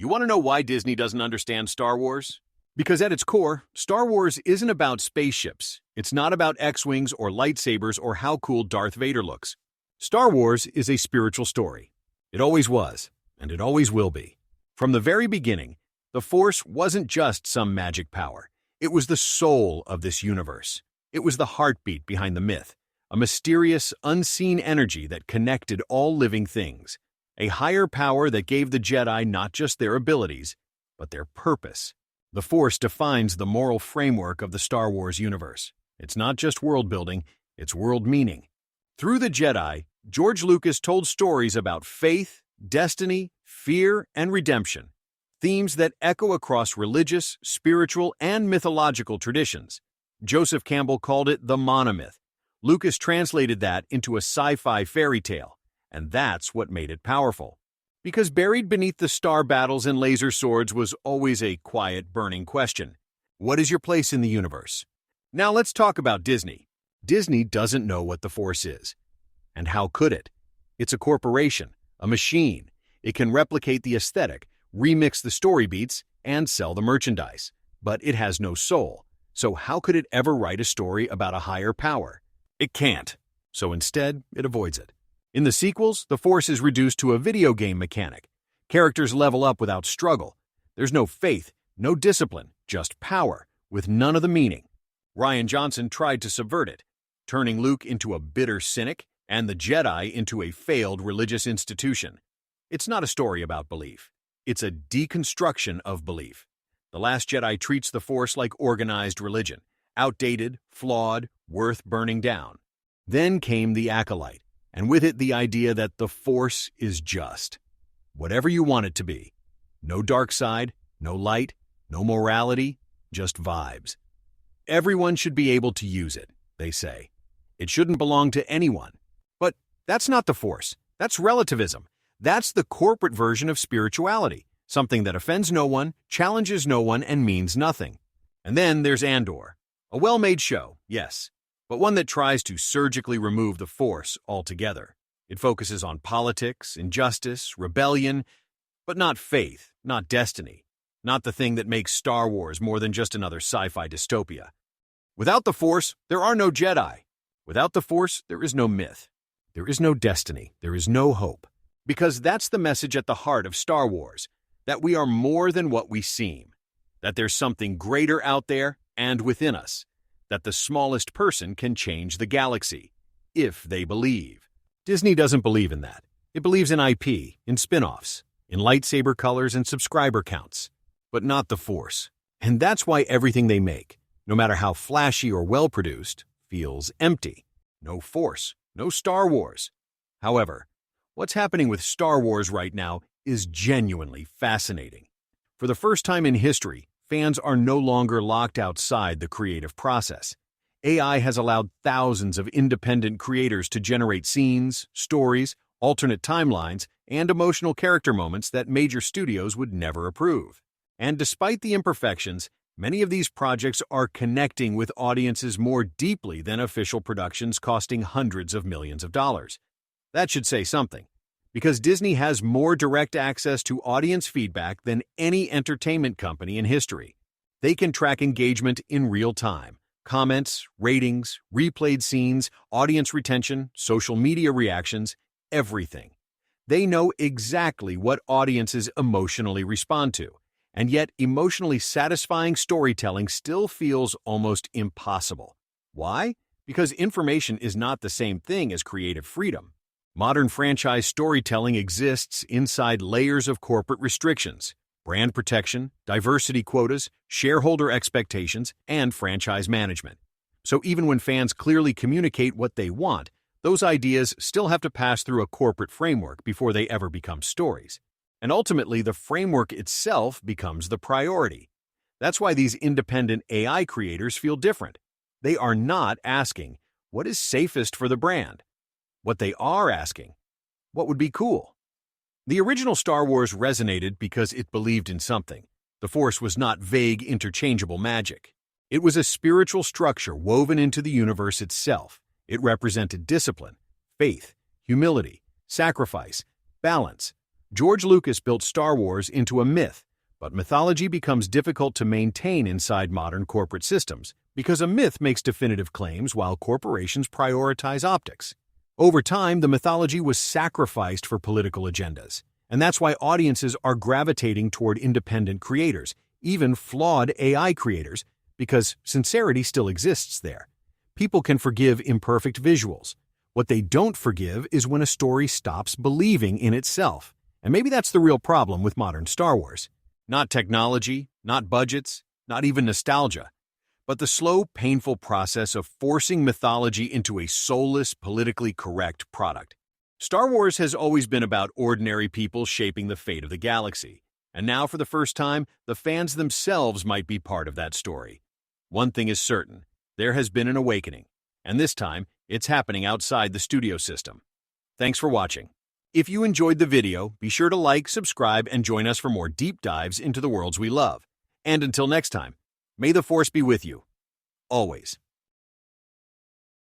You want to know why Disney doesn't understand Star Wars? Because at its core, Star Wars isn't about spaceships. It's not about X-Wings or lightsabers or how cool Darth Vader looks. Star Wars is a spiritual story. It always was, and it always will be. From the very beginning, the Force wasn't just some magic power. It was the soul of this universe. It was the heartbeat behind the myth, a mysterious, unseen energy that connected all living things. A higher power that gave the Jedi not just their abilities, but their purpose. The Force defines the moral framework of the Star Wars universe. It's not just world-building, it's world meaning. Through the Jedi, George Lucas told stories about faith, destiny, fear, and redemption, themes that echo across religious, spiritual, and mythological traditions. Joseph Campbell called it the monomyth. Lucas translated that into a sci-fi fairy tale. And that's what made it powerful. Because buried beneath the star battles and laser swords was always a quiet, burning question. What is your place in the universe? Now let's talk about Disney. Disney doesn't know what the Force is. And how could it? It's a corporation, a machine. It can replicate the aesthetic, remix the story beats, and sell the merchandise. But it has no soul. So how could it ever write a story about a higher power? It can't. So instead, it avoids it. In the sequels, the Force is reduced to a video game mechanic. Characters level up without struggle. There's no faith, no discipline, just power, with none of the meaning. Rian Johnson tried to subvert it, turning Luke into a bitter cynic and the Jedi into a failed religious institution. It's not a story about belief. It's a deconstruction of belief. The Last Jedi treats the Force like organized religion, outdated, flawed, worth burning down. Then came the Acolyte. And with it the idea that the Force is just. Whatever you want it to be. No dark side, no light, no morality, just vibes. Everyone should be able to use it, they say. It shouldn't belong to anyone. But that's not the Force. That's relativism. That's the corporate version of spirituality. Something that offends no one, challenges no one, and means nothing. And then there's Andor. A well-made show, yes. But one that tries to surgically remove the Force altogether. It focuses on politics, injustice, rebellion, but not faith, not destiny, not the thing that makes Star Wars more than just another sci-fi dystopia. Without the Force, there are no Jedi. Without the Force, there is no myth. There is no destiny. There is no hope. Because that's the message at the heart of Star Wars, that we are more than what we seem, that there's something greater out there and within us, that the smallest person can change the galaxy, if they believe. Disney doesn't believe in that. It believes in IP, in spin-offs, in lightsaber colors and subscriber counts, but not the Force. And that's why everything they make, no matter how flashy or well-produced, feels empty. No Force, no Star Wars. However, what's happening with Star Wars right now is genuinely fascinating. For the first time in history, fans are no longer locked outside the creative process. AI has allowed thousands of independent creators to generate scenes, stories, alternate timelines, and emotional character moments that major studios would never approve. And despite the imperfections, many of these projects are connecting with audiences more deeply than official productions costing hundreds of millions of dollars. That should say something, because Disney has more direct access to audience feedback than any entertainment company in history. They can track engagement in real time, comments, ratings, replayed scenes, audience retention, social media reactions, everything. They know exactly what audiences emotionally respond to, and yet emotionally satisfying storytelling still feels almost impossible. Why? Because information is not the same thing as creative freedom. Modern franchise storytelling exists inside layers of corporate restrictions, brand protection, diversity quotas, shareholder expectations, and franchise management. So even when fans clearly communicate what they want, those ideas still have to pass through a corporate framework before they ever become stories. And ultimately, the framework itself becomes the priority. That's why these independent AI creators feel different. They are not asking, what is safest for the brand? What they are asking, what would be cool? The original Star Wars resonated because it believed in something. The Force was not vague, interchangeable magic. It was a spiritual structure woven into the universe itself. It represented discipline, faith, humility, sacrifice, balance, George Lucas built Star Wars into a myth, but mythology becomes difficult to maintain inside modern corporate systems because a myth makes definitive claims while corporations prioritize optics. Over time, the mythology was sacrificed for political agendas, and that's why audiences are gravitating toward independent creators, even flawed AI creators, because sincerity still exists there. People can forgive imperfect visuals. What they don't forgive is when a story stops believing in itself. And maybe that's the real problem with modern Star Wars. Not technology, not budgets, not even nostalgia, but the slow, painful process of forcing mythology into a soulless, politically correct product. Star Wars has always been about ordinary people shaping the fate of the galaxy. And now, for the first time, the fans themselves might be part of that story. One thing is certain, there has been an awakening. And this time, it's happening outside the studio system. Thanks for watching. If you enjoyed the video, be sure to like, subscribe, and join us for more deep dives into the worlds we love. And until next time, may the Force be with you. Always.